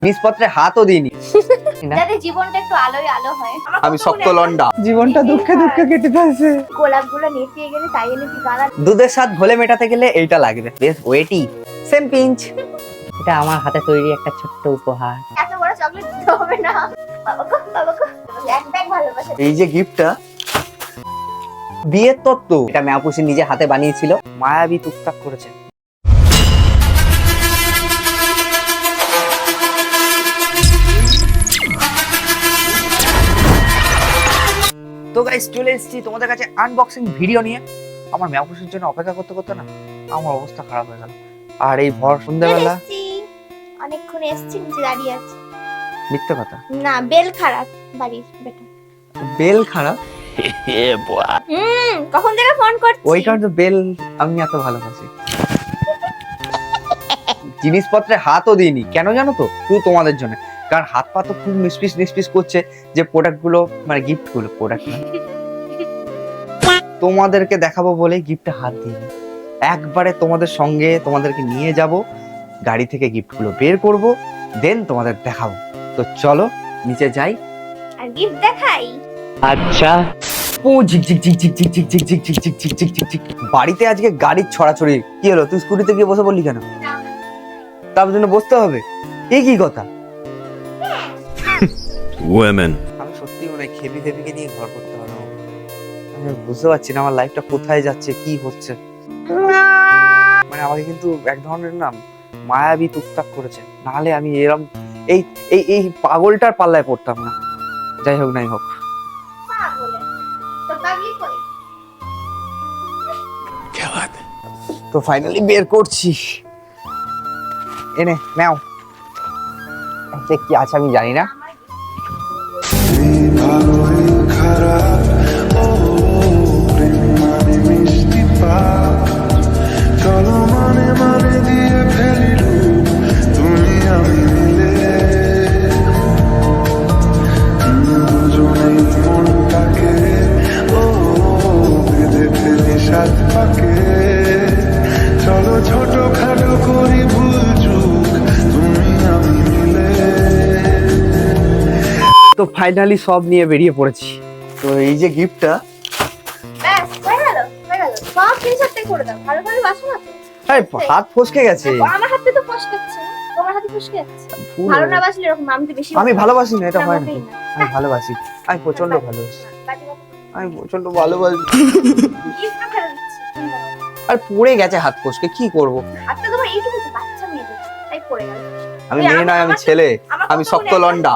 জিনিসপত্রে হাতও দিইনি। যাতে জীবনটা একটু আলোয় আলো হয়। আমি শক্ত লন্ডা। জীবনটা দুঃখে দুঃখে কেটে ফেলছে। গোলাপগুলো নেতিয়ে গেলে তাই এনেছি গালা। দুধের স্বাদ ঘোলে মেটাতে গেলে এইটা লাগবে। বেশ ওয়েটি, সেম পিঞ্চ। এটা আমার হাতে তৈরি একটা ছোট্ট উপহার। এত বড় চকলেট দিতে হবে না। বাবাকে এক ব্যাগ ভালোবাসা। এই যে গিফটটা বিয়ের তত্ত্ব, এটা ম্যাপুসি নিজে হাতে বানিয়েছিল। মায়াবী টুকটাক করেছে। তো গাইস, চলে এসেছি তোমাদের কাছে আনবক্সিং ভিডিও নিয়ে। আমার ম্যাপুসির জন্য অপেক্ষা করতে করতে না আমার অবস্থা খারাপ হয়ে গেল। আর এই ভর সন্ধ্যাবেলা অনেকক্ষণ এসেছি, নিচে দাঁড়িয়ে আছি। মিথ্যে কথা না, বেল খারাপ বাড়ির বেটা। বেল খারাপ? কখন থেকে ফোন করছিস? ওই কারণে বেল আমি এত ভালোবাসি। জিনিসপত্রে হাতও দিইনি, কেন জানো তো? শুধু তোমাদের জন্য। কারণ হাত পা তো খুব নিসপিস করছে যে প্রোডাক্ট গুলো, মানে গিফট গুলো, প্রোডাক্ট না, তোমাদেরকে দেখাবো বলে গিফটে হাত দিইনি। একবারে তোমাদের সঙ্গে তোমাদেরকে নিয়ে যাব, গাড়ি থেকে গিফট গুলো বের করব, দেন তোমাদের দেখাবো। তো চলো নিচে যাই আর গিফট দেখাই। আচ্ছা। ও ঝিক ঝিক ঝিক ঝিক ঝিক ঝিক ঝিক ঝিক ঝিক ঝিক ঝিক ঝিক ঝিক ঝিক। বাড়িতে আজকে গাড়ির ছড়াছড়ি। কি হলো, তুই স্কুটিতে গিয়ে বসে বললি কেন? তার জন্য বসতে হবে? এই কি কথা? আমি সত্যি মনে হয় খেপিকে নিয়ে ঘর করতে পারবো। আমি বুঝতে পারছি না আমার লাইফটা কোথায় যাচ্ছে, কি হচ্ছে। মানে আমাকে কিন্তু এক ধরনের নাম মায়াবী টুকটাক করেছে। নাহলে আমি এরকম এই এই এই পাগলটার পাল্লায় পড়তাম না। যাই হোক নাই হোক, তো ফাইনালি বের করছি। এনে নাও। এতে কি আছে আমি জানি না। চলো ছোট খাটো করি ভুল চুক তুমি আমি মিলে। তো ফাইনালি সব নিয়ে বেরিয়ে পড়েছি। তো এই যে গিফটটা, ব্যাস হয়ে গেল, হয়ে গেল। সব জিনিসটাই করে দাও, ভালো করে বাসো না তো। আরে হাত ফসকে গেছে। আমার হাতে তো ফসকাচ্ছে না, তোমার হাতে ফসকে যাচ্ছে। ভুল ভালো হয়ে না গেছে। বাসলে এরকম আমি তো বেশি আমি ভালোবাসি না, এটা হয় না। মোটেই না। আমি ভালোবাসি, আমি প্রচন্ড ভালোবাসি, বাজে কথা। আমি প্রচন্ড ভালোবাসি। গিফট ফেলে দিচ্ছি। আর পড়ে গেছে হাত ফসকে, কি করব? হাতটা তোমার এইটুকু তো, বাচ্চা মেয়েদের তাই পড়ে গেল। আমি মেয়ে নয়, আমি ছেলে, আমি শক্ত লন্ডা।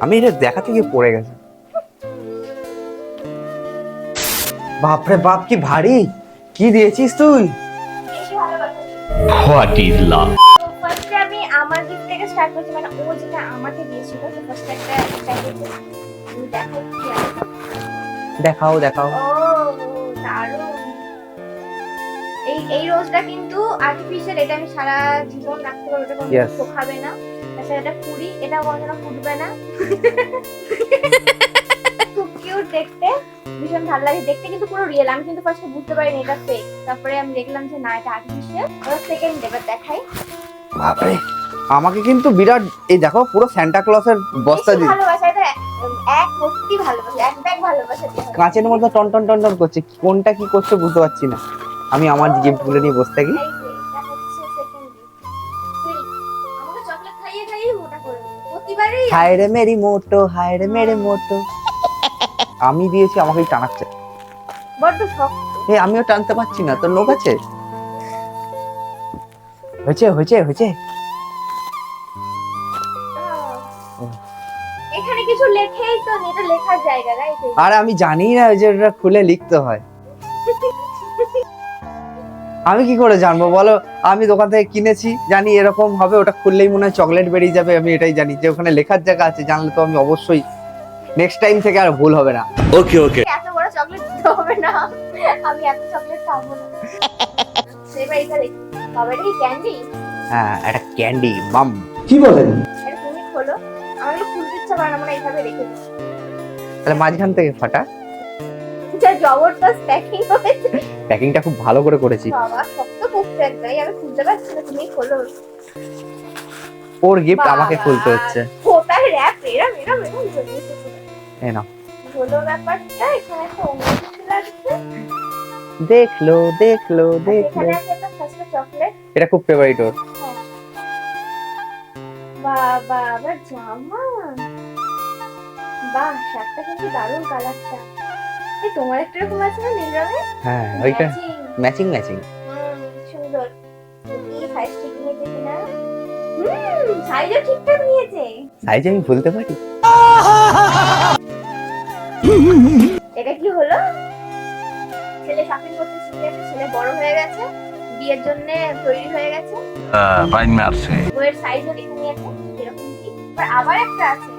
আমি এটা দেখাতে গিয়ে পড়ে গেছে। বাপরে বাপ, কি ভারী! কি দিয়েছিস তুই? বেশি ভালোবাসা। What is love? ফার্স্টে আমি আমার গিফট থেকে স্টার্ট করছি, মানে ও যেটা আমাকে দিয়েছিল। তো ফার্স্টে একটা প্যাকেজ দেখাই কি আছে। দেখাও দেখাও। ও দারুণ। এই রোজটা কিন্তু আর্টিফিশিয়াল, এটা আমি সারা জীবন রাখতে পারবো, এটা কোনো Yes. শুকাবে না। তাছাড়া এটা কুড়ি, এটা কোনোদিনও ফুটবে না। খুব কিউট দেখতে, ভীষণ ভালো লাগে দেখতে, কিন্তু পুরো রিয়েল। আমি কিন্তু ফার্স্টে বুঝতে পারিনি এটা ফেক, তারপরে আমি দেখলাম যে না, এটা আর্টিফিশিয়াল। ওরা সেকেন্ড এবার দেখাই। বাপরে, আমাকে কিন্তু বিরাট, এই দেখো পুরো সান্টা ক্লসের বস্তা বেশি দিয়ে ভালোবাসা, এটা এক ভর্তি ভালোবাসা, এক ব্যাগ ভালোবাসা দিয়ে হবে। কাঁচের মধ্যে টন টন টন টন করছে। কোনটা কি করছে বুঝতে পারছি না। আমি আমার গিফট গুলো নিয়ে বসে থাকি। এই যে, এটা হচ্ছে second gift. Silk. আমাকে চকলেট খাইয়ে খাইয়ে মোটা করে দিল। প্রতিবারই হায় রে মেরি মোটো, হায় রে মেরে মোটো। আমি দিয়েছি, আমাকেই টানাচ্ছে। বড্ড শক্ত। আমিও টানতে পারছি না, তোর লোক আছে। হয়েছে হয়েছে হয়েছে। এখানে কিছু লেখেই তো নেই, এটা লেখার জায়গা, রাইট? আর আমি জানি না যে ওটা খুলে লিখতে হয়। আমি কি করে জানবো বলো? আমি দোকান থেকে কিনেছি, জানি এরকম হবে, ওটা খুললেই মনে হয় চকলেট বেরিয়ে যাবে। আমি এটাই জানি যে ওখানে লেখার জায়গা আছে। জানলে তো আমি অবশ্যই নেক্সট টাইম থেকে আর ভুল হবে না। ওকে ওকে। এত বড় চকলেট দিতে হবে না, আমি এত চকলেট খাবো না। সেবার এটা দেখি, বাবা এটা কি ক্যান্ডি? হ্যাঁ, একটা ক্যান্ডি মাম। কি বলেন? এটা তুমি খোলো। আমার খুলতে ইচ্ছা করে না, মানে এইভাবে রেখে দিচ্ছি। তাহলে মাঝখান থেকে ফাটা। যা জবরদস্ত প্যাকিং হয়েছে। প্যাকিংটা খুব ভালো করে করেছি। বাবা শক্ত করতে একটাই, আমি খুলতে পারছি না, তুমি খোলো। ওর গিফট আমাকে খুলতে হচ্ছে। ও তার র‍্যাপ এরম এরম এরম ঝুলিয়েছে পুরো। এই নাও, হলো ব্যাপারটা, এখানে একটা অন্য কিছু লাগছে। দেখলো দেখলো আর দেখলো। এখানে আছে একটা ফার্স্ট চকলেট। এটা খুব ফেভারিট ওর। বাবা আবার জামা, বাহ শার্টটা কিন্তু দারুণ কালারটা। এই তোমার একটা এরকম আছে না নীল রঙের? হ্যাঁ ওইটা Matching। Matching matching. সুন্দর। কি সাইজ ঠিক নিয়েছে কিনা? সাইজও ঠিকঠাক নিয়েছে। সাইজ আমি ভুলতে পারি? এটা কি হলো? ছেলে শপিং করতে শিখে গেছে, ছেলে বড় হয়ে গেছে, বিয়ের জন্য তৈরি হয়ে গেছে। বাইন মারছে। বইয়ের সাইজও দেখে নিয়েছে এরকম কি। আবার একটা আছে।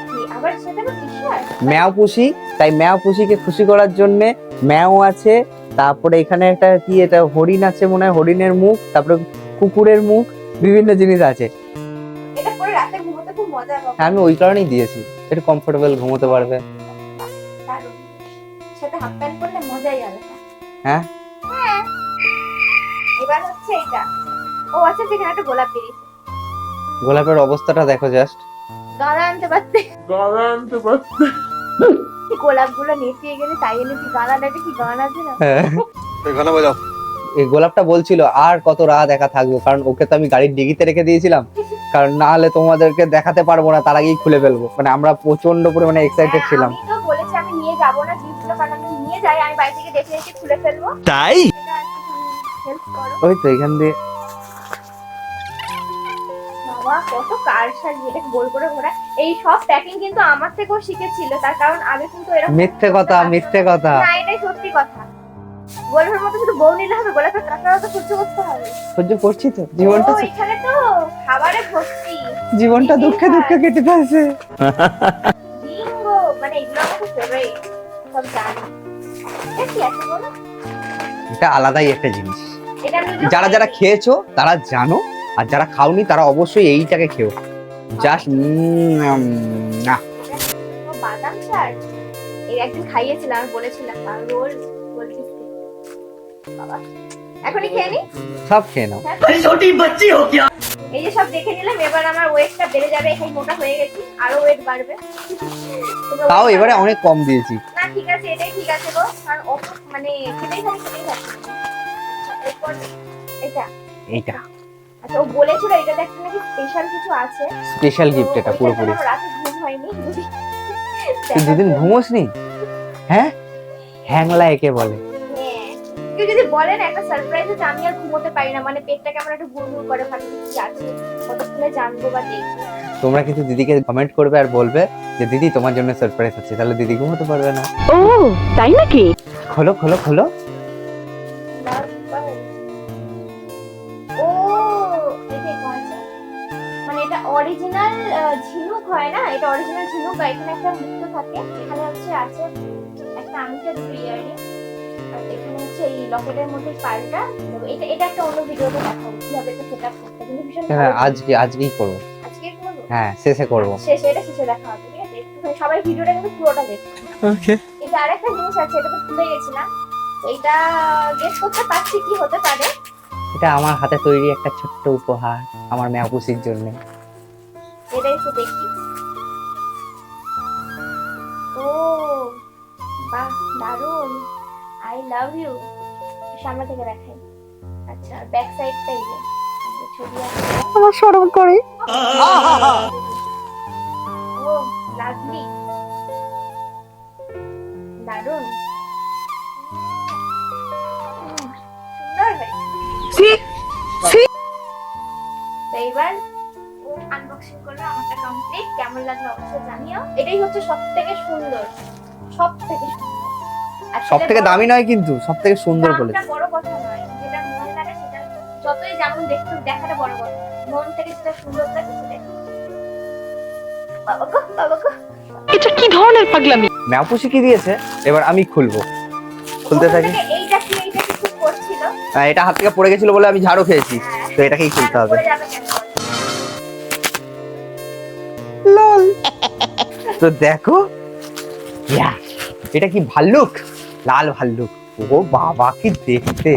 কি আবার সেটা না টি-শার্ট? ম্যাও পুষি, তাই ম্যাও পুষিকে খুশি করার জন্য ম্যাও আছে, তারপরে এখানে একটা কি এটা হরিণ আছে মনে হয়, হরিণের মুখ, তারপরে কুকুরের মুখ, বিভিন্ন জিনিস আছে। এটা পরে রাতে ঘুমোতে খুব মজা হবে। আমি ওই কারণেই দিয়েছি, একটু কমফোর্টেবল ঘুমোতে পারবে। দারুণ। সাথে হাফ প্যান্ট পরলে মজাই আলাদা। হ্যাঁ হ্যাঁ। এবার হচ্ছে এটা। ও আচ্ছা যেখানে একটা গোলাপ বেরিয়েছে। গোলাপের অবস্থাটা দেখো জাস্ট। গাঁদা আনতে পারতে। গোলাপগুলো নেতিয়ে গেলে তাই এনেছি। গাঁদাটাকে কি গান আছে না? এই গোলাপটা বলছিল আর কত রাত একা থাকবো, কারণ ওকে তো আমি গাড়ির ডিগিতে রেখে দিয়েছিলাম, কারণ না হলে তোমাদেরকে দেখাতে পারবো না, তার আগেই খুলে ফেলবো। মানে আমরা প্রচন্ড পরিমাণে এক্সাইটেড হ্যাঁ, ছিলাম। আমি তো বলেছি আমি নিয়ে যাবো না জিনিসগুলো, কারণ আমি নিয়ে যাই, আমি বাড়ি থেকে দেখে এসে খুলে ফেলবো। তাই এটা হেল্প করো। ওই তো এখান দিয়ে বাবা কত কার সাজিয়ে এটা গোল করে ঘোরা। এই সব প্যাকিং কিন্তু আমার থেকেও শিখেছিল, তার কারণ আগে কিন্তু এরকম মিথ্যে কথা, মিথ্যে কথা। না এটাই সত্যি কথা। গোলাপের মতো শুধু বউ নিলে হবে, গোলাপের কাঁকড়াও তো সহ্য করতে হবে। সহ্য করছি তো, জীবনটা ও, এখানে তো খাবারে ভর্তি। জীবনটা দুঃখে দুঃখে কেটে যাচ্ছে। বিঙ্গো, মানে এগুলো আমার খুব ফেভারিট, সব জানি। এটা কি আছে বলো? এটা আলাদাই একটা জিনিস। এটা আমি নিজেও যারা যারা খাইনি। খেয়েছো তারা জানো, আর যারা খাওনি তারা অবশ্যই এইটাকে খেও। জাস্ট না, ও বাদাম চাট। এই একদিন খাইয়েছিলাম, আমি বলেছিলাম আর রোল রোল বিস্কিট। বাবা এখনই খেয়ে নি। সব খেয়ে নাও। এই যে সব দেখে নিলাম, এবার আমার ওয়েটটা বেড়ে যাবে, এই মোটা হয়ে গেছি, আরো ওয়েট বাড়বে। তোমরা তাও weight এবারে বাড়াবে। অনেক কম দিয়েছি। না ঠিক আছে, এটাই ঠিক আছে গো, কারণ মানে খেতেই থাকি। এরপর এটা এইটা আচ্ছা, ও বলেছিল এটাতে একটা নাকি স্পেশাল কিছু আছে। স্পেশাল গিফট, এটা তো পুরোপুরি। ওইটাতে আমার রাতে ঘুম হয়নি। তুই দুদিন ঘুমোসনি? হ্যাঁ, হ্যাংলা একে বলে। হ্যাঁ। কেউ যদি বলেন একটা সারপ্রাইজ আছে, আমি আর ঘুমোতে পারি না, মানে পেটটা কেমন একটা গুড়গুড় করে, ভাবি কি আছে, কতক্ষণে জানবো বা দেখবো। তোমরা কিন্তু দিদিকে কমেন্ট করবে আর বলবে যে দিদি তোমার জন্য সারপ্রাইজ আছে, তাহলে দিদি ঘুমোতে পারবে না। ও তাই নাকি? খোলো খোলো খোলো। ও এটা কি আছে? মানে এটা অরিজিনাল ঝিনুক হয় না, এটা অরিজিনাল ঝিনুক, আর এখানে একটা মুক্ত থাকে, এখানে হচ্ছে আছে একটা আংটি, দুটো ইয়ারিং, আর এখানে হচ্ছে এই লকেটের মধ্যে পার্লটা। এটা এটা একটা অন্য ভিডিওতে দেখাবো কিভাবে এটা সেটআপ করতে, কিন্তু ভীষণ হ্যাঁ, ভালো। আজকেই করবো। আজকে করবো? হ্যাঁ, শেষে করবো। শেষে এটা শেষে দেখা হবে, ঠিক আছে? একটুখানি সবাই ভিডিওটা কিন্তু পুরোটা দেখো। ওকে। এটা আরেকটা জিনিস আছে, এটা তো ভুলে গেছিলাম। এটা গেস করতে পারছি কি হতে পারে। এটা আমার হাতে তৈরি একটা ছোট্ট উপহার আমার ম্যাপুসির জন্য। এটাই একটু দেখি। ও বাহ দারুন, আই লাভ ইউ। সামনে থেকে দেখাই। আচ্ছা ব্যাক সাইডটা এই যে আমাদের ছবি আছে। আমার শরম করে। ও লাভলি, দারুন, সুন্দর হয়েছে। তো এবার আনবক্সিং করলে আমারটা কমপ্লিট। কেমন লাগলো অবশ্যই জানিও। এটাই হচ্ছে সবথেকে সুন্দর, সবথেকে সুন্দর। আর সব থেকে ছেলে দামি নয় কিন্তু সব থেকে সুন্দর দামটা বলেছে। বড় কথা নয়, যেটা মনে লাগে সেটা, যতই যেমন দেখতে দেখাটা বড় কথা, মন থেকে যেটা সুন্দর লাগে সেটাই। বাবা গো, বাবা গো। এটা কি ধরনের পাগলামি? ম্যাপুসি কি দিয়েছে এবার আমি খুলবো। খুলতে ওখান থাকি। থেকে এইটা কি খুব করছিল। এটা হাত থেকে পড়ে গেছিল বলে আমি ঝাড়ু খেয়েছি, তো এটাকেই খুলতে হবে। পড়ে যাবে কেন? লল। তো দেখো, ইয়া, এটা কি ভাল্লুক, লাল ভাল্লুক। ও বাবা কি দেখতে।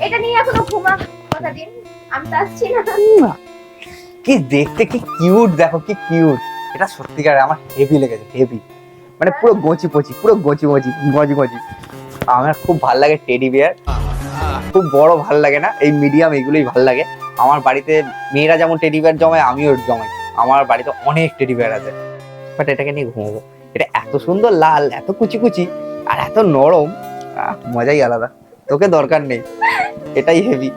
এটা নিয়ে এখনো ঘুমা কথা দিন। আমি তো আসছি না। কি দেখতে কি কিউট, দেখো কি কিউট। এটা সত্যিকার আমার হেভি লেগেছে, হেভি। মানে পুরো গচি পচি, পুরো গচি গচি গজি গজি। আমার খুব ভাল লাগে টেডি বিয়ার। খুব বড় ভাল লাগে না, এই মিডিয়াম এগুলোই ভাল লাগে। আমার বাড়িতে মেয়েরা যেমন টেডি বিয়ার জমায়, আমিও জমাই। আমার বাড়িতে অনেক টেডি বিয়ার আছে। বাট এটাকে নিয়ে ঘুমাবো। এটা এত সুন্দর লাল, এত কুচি কুচি আর এত নরম, মজাই আলাদা। তোকে দরকার নেই, এটাই হেভি।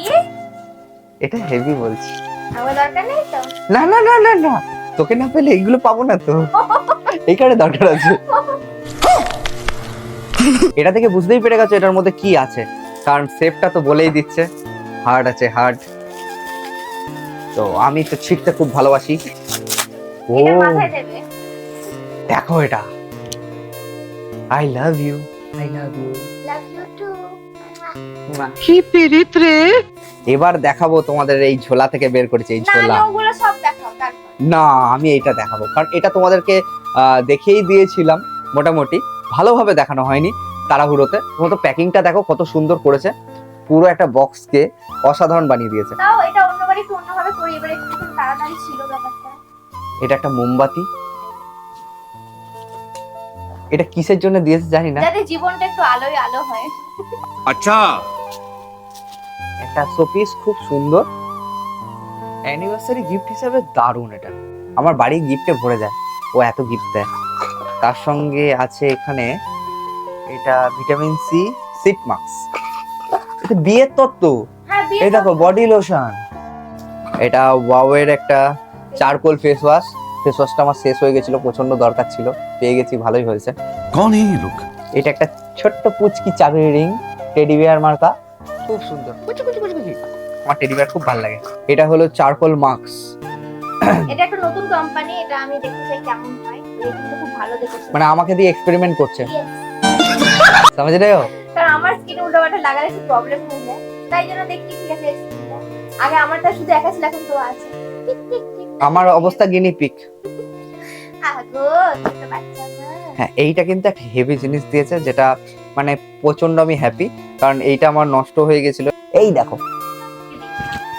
কি? এটা হেভি বলছি। আমার দরকার নেই তো। না না না না না, তোকে না পেলে এগুলো পাবো না তো, এই কারণে দরকার আছে। এটা থেকে বুঝতেই পেরে গেছো এটার মধ্যে কি আছে, কারণ শেপটা তো বলেই দিচ্ছে। হার্ড আছে, হার্ড। তো আমি তো ছিটতে খুব ভালোবাসি। ও এটা মাথায় দেবে। দেখো এটা, I love you, I love you. Love you too. কি পিরিত রে। এবার দেখাবো তোমাদের এই ঝোলা থেকে বের করেছে এই না ঝোলা। না, ওগুলো সব দেখাও তারপর। না, আমি এইটা দেখাবো, কারণ এটা তোমাদেরকে দেখিয়েই দিয়েছিলাম, মোটামুটি ভালোভাবে দেখানো হয়নি তাড়াহুড়োতে। তোমার তো প্যাকিংটা দেখো কত সুন্দর করেছে, পুরো একটা বক্সকে অসাধারণ বানিয়ে দিয়েছে। তাও এটা অন্যবারই একটু অন্যভাবে করি, এবারে একটু তাড়াতাড়ি ছিল ব্যাপারটা। এটা একটা মোমবাতি। এটা কিসের জন্য দিয়েছে জানি না। যাতে জীবনটা একটু আলোয় আলো হয়। अच्छा একটা শোপিস, খুব সুন্দর অ্যানিভার্সারি গিফট হিসেবে দারুণ। এটা আমার বাড়ি গিফটে ভরে যায়, ও এত গিফট দেয়। তার সঙ্গে আছে এখানে এটা ভিটামিন সি সিট মাস্ক, এটা বিয়ের তত্ত্ব। হ্যাঁ, বিয়ে এই দেখো বডি লোশন। এটা ওয়াওয়ের একটা চারকোল ফেস ওয়াশ। ফেস ওয়াশটা আমার শেষ হয়ে গেছিল, প্রচন্ড দরকার ছিল, পেয়ে গেছি, ভালোই হয়েছে। कौन है ये लोग? এটা একটা ছোট্ট পুচকি চাবির রিং, টেডি বিয়ার মার্কা, খুব সুন্দর। কুচি কুচি কুচি কুচি, আমার টেডি বিয়ার খুব ভালো লাগে। এটা হলো চারকোল মাস্ক। এটা একটা নতুন কোম্পানি, এটা আমি দেখতে চাই কেমন হয়। এটা কিন্তু খুব ভালো দেখেছি। মানে আমাকে দিয়ে এক্সপেরিমেন্ট করছে, Yes, समझ रहे हो? কারণ আমার স্কিন উল্টোপাল্টা লাগালে একটু প্রবলেম হয়ে যায়, তাই জন্য দেখি ঠিক আছে স্কিনটা। আগে আমারটা শুধু একা ছিল, এখন তো আছে। Tick tick tick. আমার অবস্থা গিনি পিক। আগো ছোট বাচ্চা না। হ্যাঁ, এইটা কিন্তু একটা হেভি জিনিস দিয়েছে, যেটা মানে প্রচন্ড আমি হ্যাপি, কারণ এইটা আমার নষ্ট হয়ে গেছিল। এই দেখো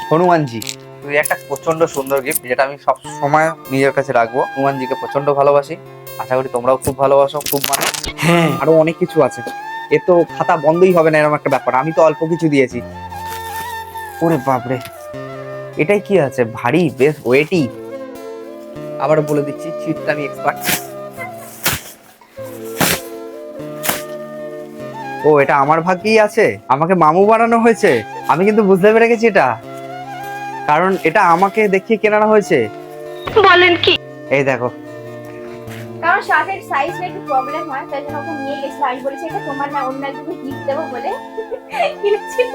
হনুমানজি, তুই একটা প্রচন্ড সুন্দর গিফট, যেটা আমি সব সময় নিজের কাছে রাখবো। হনুমানজিকে প্রচন্ড ভালোবাসি, আশা করি তোমরাও খুব ভালোবাসো, খুব মানে। হ্যাঁ, আরো অনেক কিছু আছে, এ তো খাতা বন্ধই হবে না এরকম একটা ব্যাপার। আমি তো অল্প কিছু দিয়েছি। ওরে বাপরে, এটাই কি আছে, ভারী, বেশ ওয়েটি। আবার বলে দিচ্ছি, চিটটা আমি এক্সপার্ট। ও, এটা আমার ভাগ্যেই আছে, আমাকে মামু বানানো হয়েছে। আমি কিন্তু বুঝতে পেরে গেছি এটা, কারণ এটা আমাকে দেখিয়ে কেনানো হয়েছে। বলেন কি? এই দেখো, কারণ শার্টের সাইজে একটু প্রবলেম হয়, তাই জন্য ওকে নিয়ে গেছিল। আমি বলেছি এটা তোমার না, অন্য একজনকে গিফট দেবো বলে কিনেছিল।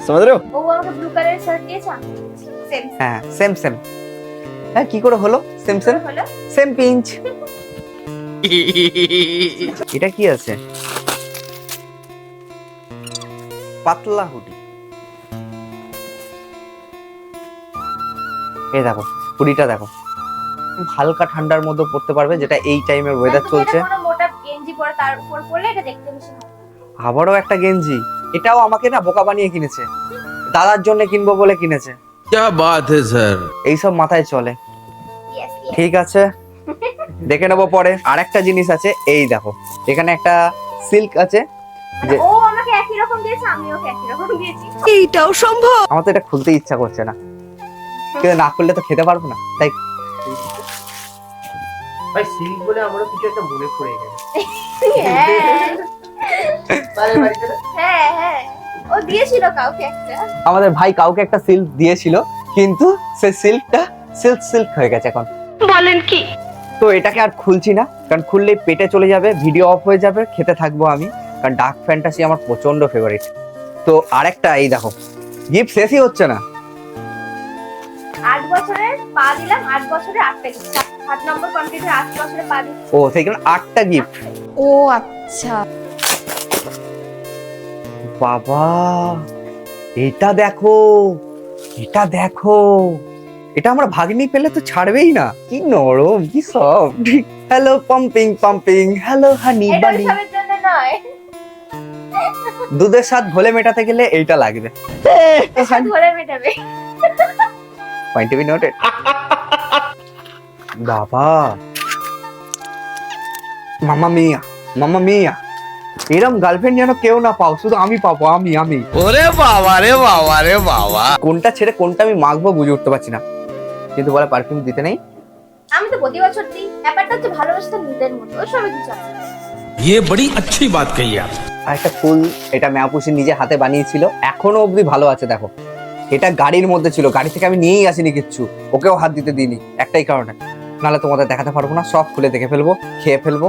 समझ रहे हो? ও আমাকে ব্লু কালারের শার্ট দিয়েছে, আমি সেম হ্যাঁ, সেম সেম। হ্যাঁ, কি করে হলো সেম সেম? হলো। Same pinch. এটা কি আছে? পাতলা হুডি। এই দেখো হুডিটা দেখো, হালকা ঠান্ডার মধ্যে পড়তে পারবে, যেটা এই টাইমের ওয়েদার তুমি চলছে। এটা কোনো মোটা গেঞ্জি পরে তার উপর পরলে এটা দেখতে বেশি ভালো। আবারও একটা গেঞ্জি, এটাও আমাকে না বোকা বানিয়ে কিনেছে, দাদার জন্য কিনবো বলে কিনেছে। क्या बात है सर? এইসব মাথায় চলে। Yes, yes. ঠিক আছে, দেখে নেবো পরে। আর একটা জিনিস আছে, এই দেখো এখানে একটা সিল্ক আছে, যে ও আমাকে একই রকম দিয়েছে, আমি ওকে একই রকম দিয়েছি। এইটাও সম্ভব? আমার তো এটা খুলতে ইচ্ছা করছে না, কিন্তু না খুললে তো খেতে পারবো না, তাই। ভাই সিল্ক বলে আমারও কিছু একটা মনে পড়ে গেল। হ্যাঁ হ্যাঁ, ও দিয়েছিল কাউকে একটা। আমাদের ভাই কাউকে একটা সিল্ক দিয়েছিল, কিন্তু সেই সিল্কটা সিল্ক সিল্ক হয়ে গেছে এখন। বলেন কি? তো এটাকে আর খুলছি না, কারণ খুললেই পেটে চলে যাবে, ভিডিও অফ হয়ে যাবে, খেতে থাকবো আমি, কারণ ডার্ক ফ্যান্টাসি আমার প্রচন্ড ফেভারিট। তো আরেকটা, এই দেখো গিফট শেষই হচ্ছে না। 8 বছরের পা দিলাম, 8 বছরে 8টা গিফট। 7 নম্বর কমপ্লিটের 8 বছরে পা দিচ্ছি। ও, সেইখানে 8টা গিফট। ও আচ্ছা, বাবা এটা দেখো, এটা দেখো, এটা আমরা ভাগ্নি পেলে তো ছাড়বেই না, কি নরম, কি soft. Hello pumping pumping, hello honey এটা বানি। সবের জন্য নয়। দুধের স্বাদ ঘোলে মেটাতে গেলে এইটা লাগবে। ধরে মেটাবে। Point to be noted. বাবা, মামা মিয়া, মামা মিয়া, এরম গার্লফ্রেন্ড যেন কেউ না পাও, শুধু আমি পাবো, আমি। ওরে বাবা রে বাবা রে বাবা, কোনটা ছেড়ে কোনটা আমি মাখবো বুঝে উঠতে পারছি না। কিন্তু বলে পারফিউম দিতে নেই। আমি তো প্রতি বছর দিই। ব্যাপারটা হচ্ছে ভালোবাসা নিজের মতো, ওর সবই কিছু আছে। ये बड़ी अच्छी बात कही आप। আর একটা ফুল, এটা ম্যাপুসি নিজে হাতে বানিয়েছিল, এখনো অবধি ভালো আছে। দেখো, এটা গাড়ির মধ্যে ছিল, গাড়ি থেকে আমি নিয়েই আসিনি কিচ্ছু, ওকেও হাত দিতে দিইনি, একটাই কারণে, নাহলে তোমাদের দেখাতে পারবো না, সব খুলে দেখে ফেলবো, খেয়ে ফেলবো,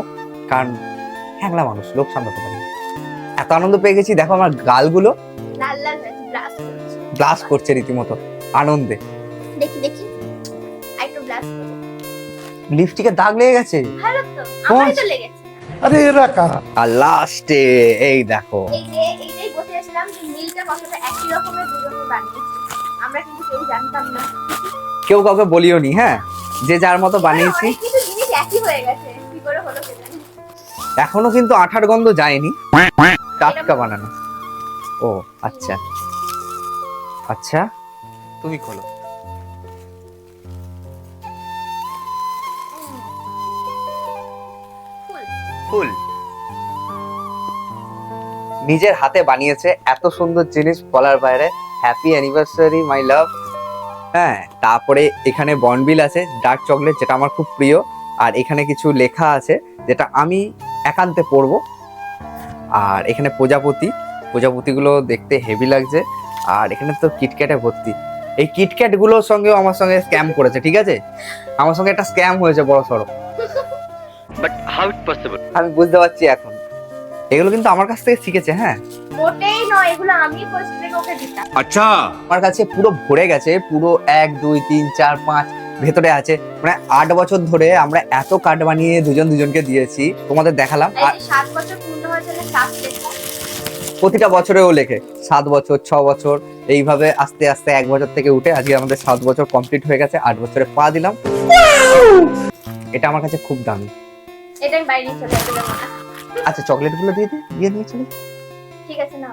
কারণ হ্যাংলা মানুষ, লোক সামলাতে পারি। এত আনন্দ পেয়ে গেছি, দেখো আমার গালগুলো লাল লাল হয়েছে, ব্লাস্ট করছে। ব্লাস্ট করছে রীতিমতো আনন্দে। দেখি আরেকটু ব্লাস্ট করো। লিপস্টিকের দাগ লেগে গেছে। ভালো তো, আমারই তো লেগেছে। अरे रखा আর লাস্টে এই দেখো, এইটাই বলতেছিলাম যে নীলটা কতটা একই রকমের দুজনে বানিয়েছে, আমরা কিন্তু কেউ জানতাম না। কেউ কাউকে বলিও নি, হ্যাঁ, যে যার মতো বানিয়েছি। অনেক কিছু জিনিস একই হয়ে গেছে, কি করে হলো কে জানে। এখনো কিন্তু আঠার গন্ধ যায়নি, টাটকা বানানো। ও আচ্ছা আচ্ছা, তুমি খোলো। ফুল নিজের হাতে বানিয়েছে, এত সুন্দর জিনিস বলার বাইরে। হ্যাপি অ্যানিভার্সারি মাই লাভ। হ্যাঁ, তারপরে এখানে বর্নভিল আছে, ডার্ক চকলেট, যেটা আমার খুব প্রিয়। আর এখানে কিছু লেখা আছে যেটা আমি একান্তে পড়বো। আর এখানে প্রজাপতিগুলো দেখতে হেভি লাগছে। আর এখানে তো কিটক্যাটে ভর্তি। এই কিটক্যাট গুলোর সঙ্গেও আমার সঙ্গে স্ক্যাম করেছে, ঠিক আছে, আমার সঙ্গে একটা স্ক্যাম হয়েছে বড় সড়ো। But how it possible? আমি বুঝতে পারছি এখন, এগুলো কিন্তু আমার কাছ থেকে শিখেছে। হ্যাঁ, মোটেই নয়, এগুলো আমি ফার্স্ট থেকে ওকে দিতাম। अच्छा আমার কাছে পুরো ভরে গেছে, পুরো 1 2 3 4 5 ভেতরে আছে। মানে 8 বছর ধরে আমরা এত কার্ড বানিয়ে দুজনকে দিয়েছি, তোমাদের দেখালাম। এই আর যে 7 বছর পূর্ণ হয়েছে না, 7 লেখা। প্রতিটা বছরেও লেখে 7 বছর 6 বছর, এইভাবে আস্তে আস্তে 1 বছর থেকে উঠে আজকে আমাদের 7 বছর কমপ্লিট হয়ে গেছে। 8 বছরে পা দিলাম। এটা আমার কাছে খুব দামি। এটা আমি বাইরে নিয়ে চলে আসলাম না। আচ্ছা, চকলেট গুলো দিয়ে নিয়ে চলে। ঠিক আছে না,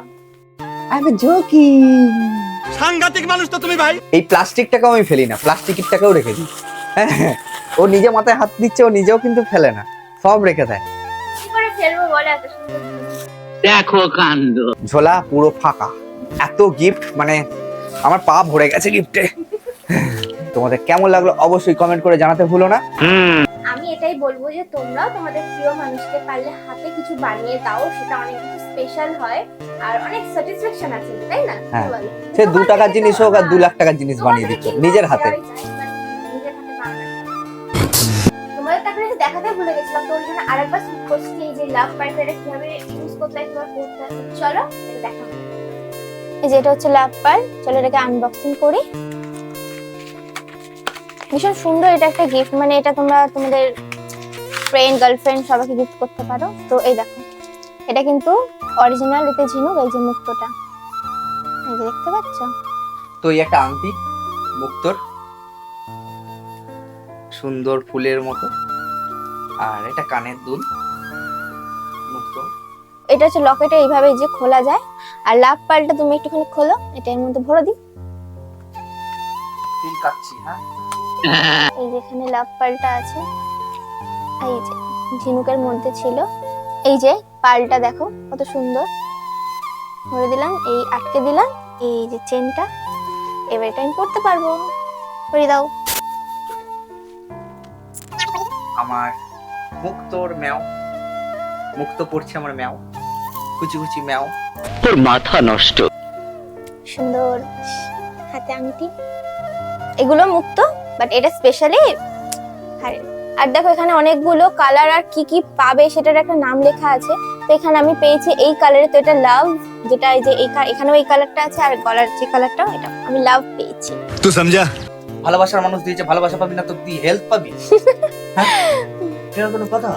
আমি জোকিং। সাংঘাতিক মানুষ তো তুমি ভাই। এই প্লাস্টিকটাকেও আমি ফেলি না, প্লাস্টিকটাকেও রেখে দিই। হ্যাঁ, ও নিজে মাথায় হাত দিচ্ছে, ও নিজেও কিন্তু ফেলে না, সব রেখে দেয়। কি করে ফেলবো বলে এত সুন্দর জিনিস। দেখো কাণ্ড। ঝোলা পুরো ফাঁকা, এত গিফট, মানে আমার পা ভরে গেছে গিফটে। তোমাদের কেমন লাগলো অবশ্যই কমেন্ট করে জানাতে ভুলো না। আমি এটাই বলবো যে তোমরাও তোমাদের প্রিয় মানুষকে পারলে হাতে কিছু বানিয়ে দাও, সেটা অনেক কিছু স্পেশাল হয় আর অনেক স্যাটিসফ্যাকশন আছে, তাই না? কি হ্যাঁ। বলো? সে 2 টাকার জিনিস হোক আর 2 লাখ টাকার জিনিস বানিয়ে দিচ্ছ নিজের হাতে। নিজের হাতে বানানো। তোমাদের তারপরে দেখাতে ভুলে গেছিলাম, তো ওই জন্য আরেকবার শুট করছি এই যে লাভ পার্ট এটা কিভাবে ইউজ করতে হয়, কিভাবে করতে হয়। চলো এটা দেখাবো। এই যে এটা হচ্ছে লাভ পার্ট, চলো এটাকে আনবক্সিং করি। ভীষণ সুন্দর, এটা একটা গিফট, মানে এটা তোমরা তোমাদের ফ্রেন্ড গার্লফ্রেন্ড সবাইকে গিফট করতে পারো। তো এই দেখো, এটা কিন্তু অরিজিনাল, এতে ঝিনুক, এই যে মুক্তটা, এই যে দেখতে পাচ্ছ। তো এই একটা আংটি মুক্তোর, সুন্দর ফুলের মতো। আর এটা কানের দুল মুক্তো। এটা হচ্ছে লকেটে, এইভাবে যে খোলা যায়। আর লাভ পার্টটা তুমি একটুখানি খোলো, এটা এর মধ্যে ভরে দিই। তিল কাচ্ছি। হ্যাঁ, এই যে এখানে লাভ পার্লটা আছে, এই যে ঝিনুকের মধ্যে ছিল। এই যে পার্লটা দেখো কত সুন্দর, ভরে দিলাম, এই আটকে দিলাম, এই যে চেনটা। এবার এটা আমি পড়তে পারবো, পরে দাও। আমার মুক্তোর ম্যাও, মুক্তো পড়ছে আমার ম্যাও, কুচি কুচি ম্যাও। তোর মাথা নষ্ট। সুন্দর হাতে আংটি, এগুলো মুক্ত, বাট এটা স্পেশালি। আর দেখো এখানে অনেকগুলো কালার আর কি কি পাবে সেটার একটা নাম লেখা আছে। তো এখানে আমি পেয়েছি এই কালারে, তো এটা লাভ, যেটা এই যে এখানেও এই কালারটা আছে, আর গলার যে কালারটা এটা আমি লাভ পেয়েছি। तू समझा? ভালোবাসার মানুষ দিয়েছে, ভালোবাসা পাবি না তো তুই হেল্প পাবি? হ্যাঁ, এর কোনো কথা?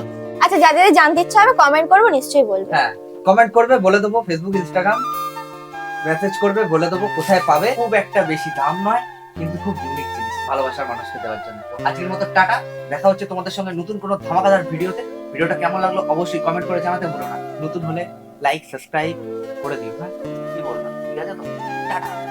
আচ্ছা, যাদের জানতে ইচ্ছা হবে কমেন্ট করবো, নিশ্চয়ই বলবো। হ্যাঁ, কমেন্ট করবে, বলে দেবো। ফেসবুক ইনস্টাগ্রাম মেসেজ করবে, বলে দেবো কোথায় পাবে। খুব একটা বেশি দাম নয়, কিন্তু খুব ইউনিক জিনিস ভালোবাসার মানুষকে দেওয়ার জন্য। আজকের মতো টাটা, দেখা হচ্ছে তোমাদের সঙ্গে নতুন কোনো ধামাকাদার ভিডিওতে। ভিডিওটা কেমন লাগলো অবশ্যই কমেন্ট করে জানাতে ভুলো না। নতুন হলে লাইক সাবস্ক্রাইব করে দিও, হ্যাঁ কি বলবো, ঠিক আছে তো, টাটা।